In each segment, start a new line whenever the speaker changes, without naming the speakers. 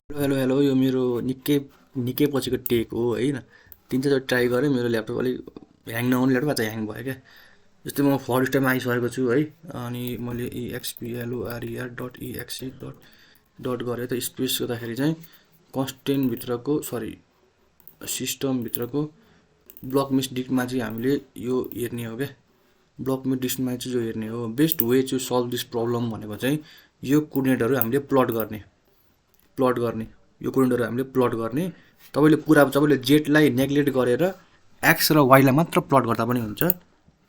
Hello hello hello यो मेरो निकै पछिको टेक हो होइन। 3-4 चोटि ट्राई गरेँ, मेरो ल्यापटप अलिक ह्याङ नहुने ल्यापटप आज ह्याङ भयो क्या। जस्तै म फर्स्ट टाइम आइसकेको छु है। अनि मैले EXPLORER डट EXE डट गरेँ त स्पेस गर्दाखेरि चाहिँ कन्स्टेन्टभित्रको सिस्टमभित्रको ब्लक मिस डिस्कमा चाहिँ हामीले यो हेर्ने हो क्या। ब्लक मिस डिस्कमा चाहिँ जो हेर्ने हो best way to solve this problem भनेको चाहिँ यो कोर्डिनेटहरू हामीले प्लट गर्ने यो कोर्डिनेटहरू हामीले प्लट गर्ने। तपाईँले जेटलाई नेग्लेक्ट गरेर एक्स र वाइलाई मात्र प्लट गर्दा पनि हुन्छ।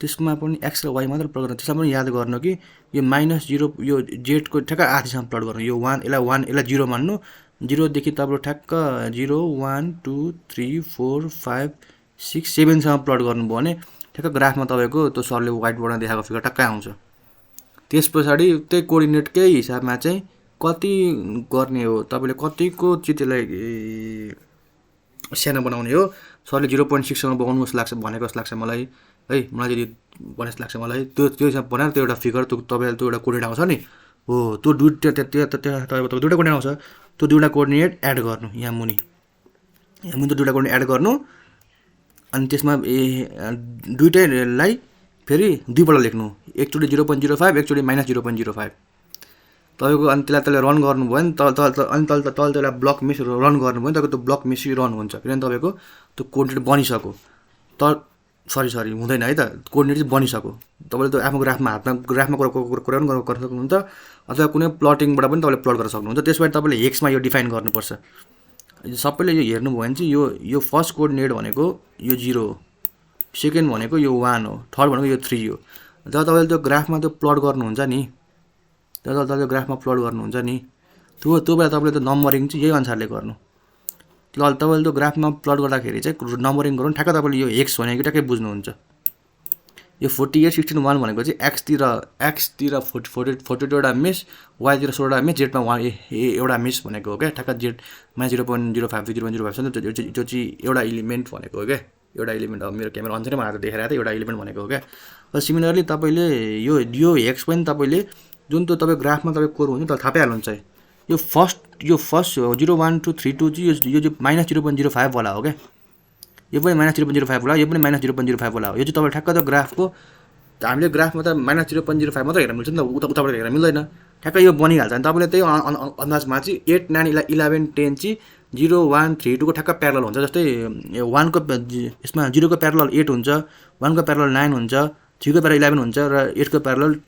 त्यसमा पनि एक्स र वाइ मात्र प्लट गर्नु, त्यसमा पनि याद गर्नु कि यो -0 यो जेटको ठ्याक्क आधीसम्म प्लट गर्नु। यो 1 यसलाई 0 मान्नु। 0देखि तपाईँले ठ्याक्क 0 1 2 3 4 5 6 7सम्म प्लट गर्नुभयो भने ठ्याक्क ग्राफमा तपाईँको त्यो सरले व्हाइट बोर्डमा देखाएको फिगर टक्कै आउँछ। त्यस पछाडि त्यही कोअर्डिनेटकै हिसाबमा चाहिँ कति गर्ने हो, तपाईँले कतिको चाहिँ त्यसलाई सानो बनाउने हो। सरले 0.6सम्म बनाउनु जस्तो लाग्छ, भनेको जस्तो लाग्छ मलाई है। मलाई चाहिँ भने जस्तो लाग्छ मलाई त्यो हिसाब बनाएर त्यो एउटा फिगर तपाईँले त्यो एउटा कोर्डिनेट आउँछ नि हो। त्यो तपाईँको दुइटा कोर्डिनेट आउँछ। त्यो दुइटा कोर्डिनेट एड गर्नु यहाँ मुनि त्यो दुइटा कोर्डिनेट एड गर्नु। अनि त्यसमा दुइटैलाई फेरि दुईपल्ट लेख्नु, एकचोटि 0.05 एकचोटि -0.05 तपाईँको। अनि त्यसलाई रन गर्नुभयो भने अनि तल त्यसलाई ब्लक मिस रन गर्नुभयो भने तपाईँको त्यो ब्लक मिस रन हुन्छ, किनभने तपाईँको त्यो कोर्डिनेट बनिसक्यो। सरी हुँदैन है त, कोर्डिनेट चाहिँ बनिसक्यो। तपाईँले त्यो आफ्नो ग्राफमा कुरा पनि गर्न सक्नुहुन्छ, अथवा कुनै प्लटिङबाट पनि तपाईँले प्लट गर्न सक्नुहुन्छ। त्यसबाट तपाईँले हेक्समा यो डिफाइन गर्नुपर्छ। सबैले यो हेर्नुभयो भने चाहिँ यो फर्स्ट कोर्डिनेट भनेको यो 0 हो, सेकेन्ड भनेको यो 1 हो, थर्ड भनेको यो 3 हो। जब तपाईँले त्यो ग्राफमा त्यो प्लट गर्नुहुन्छ नि, त्यो ग्राफमा प्लट गर्नुहुन्छ नि, त्यो बेला तपाईँले त्यो नम्बरिङ चाहिँ यही अनुसारले गर्नु। तपाईँले त्यो ग्राफमा प्लट गर्दाखेरि चाहिँ नम्बरिङ गरौँ, ठ्याक्क तपाईँले यो एक्स भनेको ट्याक्कै बुझ्नुहुन्छ। यो 48 16 1 भनेको चाहिँ एक्सतिर 42वटा मिस, वाइतिर 16वटा मिस, जेडमा एउटा मिस भनेको हो क्या। ठ्याक्क जेड -0.05 0.05 छ नि त, जो चाहिँ एउटा इलिमेन्ट भनेको हो क्या। एउटा इलिमेन्ट, अब मेरो क्यामेरा अन छैन, मलाई देखाइरहेको थियो, एउटा इलिमेन्ट भनेको हो क्या। सिमिलरली तपाईँले यो एक्स पनि तपाईँले जुन त्यो तपाईँ ग्राफमा तपाईँ कोर हुन्छ त्यसलाई थाहा पाइहाल्नुहुन्छ। यो फर्स्ट 0 1 2 3 2 चाहिँ यो चाहिँ -0.05 वाला हो क्या। यो पनि -0.05 वाला, यो पनि -0.05 वाला हो। यो चाहिँ तपाईँ ठ्याक्क त्यो ग्राफको हामीले ग्राफमा त -0.05 मात्रै हेर्न मिल्छ नि त, उताबाट हेर्न मिल्दैन। ठ्याक्क यो बनिहाल्छ। अनि तपाईँले त्यही अन्दाजमा चाहिँ 8 9 11 10 चाहिँ 0 1 3 2को ठ्याक्क प्यारल हुन्छ। जस्तै 1को यसमा 0को प्यारल 8 हुन्छ, 1को प्यारल 9 हुन्छ, 3को प्यारल 11 हुन्छ र 8को प्यारल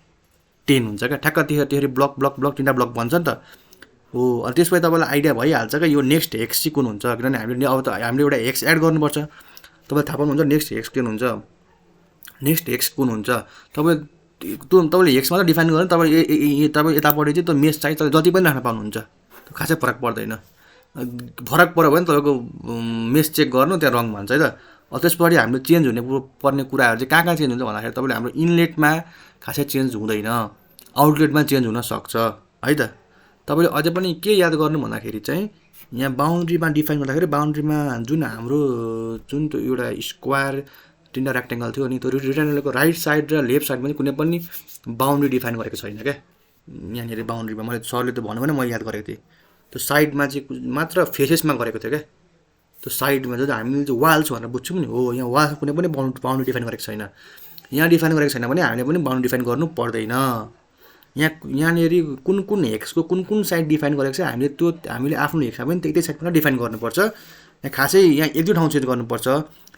10 हुन्छ क्या। ठ्याक्क त्यसरी ब्लक 3टा ब्लक बन्छ नि त हो। अनि त्यसपछि तपाईँलाई आइडिया भइहाल्छ क्या यो नेक्स्ट हेक्स चाहिँ कुन हुन्छ, किनभने हामीले अब त हामीले एउटा हेक्स एड गर्नुपर्छ। तपाईँले थाहा पाउनुहुन्छ नेक्स्ट हेक्स कुन हुन्छ, तपाईँले हेक्स मात्र डिफाइन गर्नु। तपाईँ यतापट्टि चाहिँ त्यो मेस चाहिँ तपाईँले जति पनि राख्न पाउनुहुन्छ, त्यो खासै फरक पर्दैन। फरक पऱ्यो भने तपाईँको मेस चेक गर्नु, त्यहाँ रङ भन्छ है त। त्यसपछि हामीले चेन्ज पर्ने कुराहरू चाहिँ कहाँ चेन्ज हुन्छ भन्दाखेरि तपाईँले हाम्रो इनलेटमा खासै चेन्ज हुँदैन, आउटलेटमा चेन्ज हुनसक्छ है त। तपाईँले अझै पनि के याद गर्नु भन्दाखेरि चाहिँ यहाँ बााउन्ड्रीमा डिफाइन गर्दाखेरि बााउन्ड्रीमा जुन त्यो एउटा स्क्वायर 3टा रेक्टेङ्गल थियो अनि त्यो रेक्टेङ्गलको राइट साइड र लेफ्ट साइडमा चाहिँ कुनै पनि बााउन्ड्री डिफाइन गरेको छैन क्या। यहाँनिर बााउन्ड्रीमा मैले सरले त भन्यो भने मैले याद गरेको थिएँ, त्यो साइडमा चाहिँ मात्र फेसेसमा गरेको थियो क्या। त्यो साइडमा चाहिँ हामीले चाहिँ वाल्स भनेर बुझ्छौँ नि हो, यहाँ वाल्स कुनै पनि बााउन्ड्री डिफाइन गरेको छैन। यहाँ डिफाइन गरेको छैन भने हामीले पनि बााउन्ड्री डिफाइन गर्नु पर्दैन। यहाँनिर कुन हेक्सको कुन साइड डिफाइन गरेको छ हामीले आफ्नो हेक्समा पनि त्यही साइडमा डिफाइन गर्नुपर्छ। यहाँ खासै यहाँ 1-2 ठाउँ चेन्ज गर्नुपर्छ।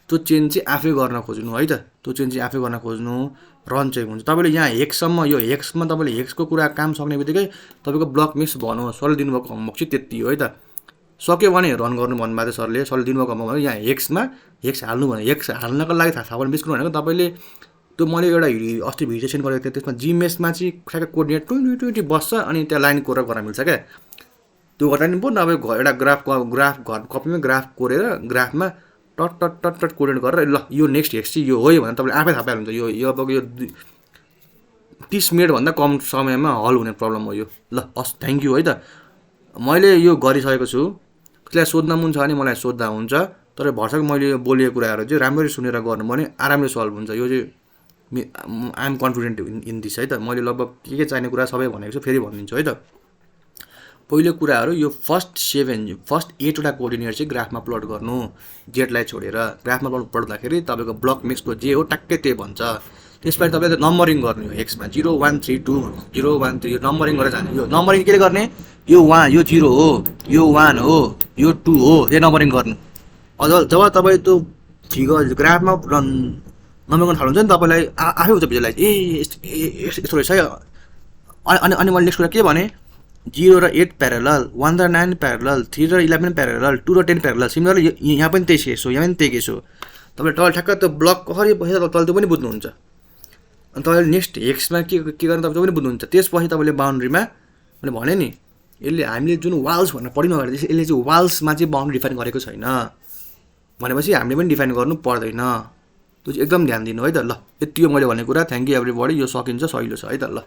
त्यो चेन्ज चाहिँ आफै गर्न खोज्नु है त, त्यो चेन्ज चाहिँ आफै गर्न खोज्नु, रन चाहिँ हुन्छ। तपाईँले यहाँ हेक्ससम्म यो हेक्समा तपाईँले हेक्सको कुरा काम सक्ने बित्तिकै तपाईँको ब्लक मिस भन्नु सरले दिनुभएको होमवर्क चाहिँ त्यति हो है त। सक्यो भने रन गर्नु भन्नुभएको थियो सरले दिनुभएको होमवर्क। यहाँ हेक्स हाल्नु भने हेक्स हाल्नको लागि थाहा पनि बिस्कुनु भनेको तपाईँले त्यो मैले एउटा अस्ति भिडियो सेन्ड गरेको थिएँ, त्यसमा जिमेसमा चाहिँ ठ्याक्क कोर्डिनेट 20 बस्छ अनि त्यहाँ लाइन कोरेर गर्न मिल्छ क्या। त्यो गर्दा नि पो नभए एउटा ग्राफ कपीमा ग्राफ कोरेर ग्राफमा टट कोर्डिनेट गरेर ल यो नेक्स्ट हेक्स चाहिँ यो हो भनेर तपाईँले आफै थाहा पाइहाल्नुहुन्छ। यो अब यो 30 मिनटभन्दा कम समयमा हल हुने प्रब्लम हो यो। ल थ्याङ्क यू है त। मैले यो गरिसकेको छु, त्यसलाई सोध्न मन छ भने मलाई सोद्धा हुन्छ, तर भर्सक मैले यो बोलेको कुराहरू चाहिँ राम्ररी सुनेर गर्नु भने आरामले सल्भ हुन्छ। यो चाहिँ I am confident in this है त। मैले लगभग के चाहिने कुरा सबै भनेको छु, फेरि भनिदिन्छु है त। पहिलो कुराहरू यो फर्स्ट 8वटा कोअर्डिनेट चाहिँ ग्राफमा प्लट गर्नु जेडलाई छोडेर ग्राफमा प्लट गर्दाखेरि तपाईँको ब्लक मिक्सको जे हो ट्याक्कै त्यही भन्छ। त्यसपछि तपाईँले नम्बरिङ गर्नु हो एक्समा 0 1 3 2 0 1 3 यो नम्बरिङ गरेर जाने। यो नम्बरिङ केले गर्ने यो 1 यो 0 हो यो 1 हो यो 2 हो यो नम्बरिङ गर्नु। अझ जब तपाईँ त्यो फिगर ग्राफमा नम्बर गर्न थाल्नुहुन्छ नि तपाईँलाई आफै हुन्छ भिजुअलाइज यस्तो रहेछ है। अनि मैले नेक्स्ट कुरा के भने 0 र 8 प्यारलल 1 र 9 प्यारलल 3 र 11 प्यारलल 2 र 10 प्यारलल सिमिलरली यहाँ पनि त्यही केस हो यहाँ पनि त्यही केस हो। तपाईँले टल ठ्याक्क त्यो ब्लक कसरी बसेर तल त्यो पनि बुझ्नुहुन्छ। अनि तपाईँले नेक्स्ट हेक्समा के गर्ने तपाईँ पनि बुझ्नुहुन्छ। त्यसपछि तपाईँले बााउन्ड्रीमा मैले भने नि यसले हामीले जुन वाल्स भनेर पढ्नु अगाडि यसले चाहिँ वाल्समा चाहिँ बााउन्ड्री डिफाइन गरेको छैन भनेपछि हामीले पनि डिफाइन गर्नु पर्दैन। त्यो चाहिँ एकदम ध्यान दिनु है त। ल यति हो मैले भनेको कुरा। Thank you everybody. यो सकिन्छ सहिलो छ है त। ल।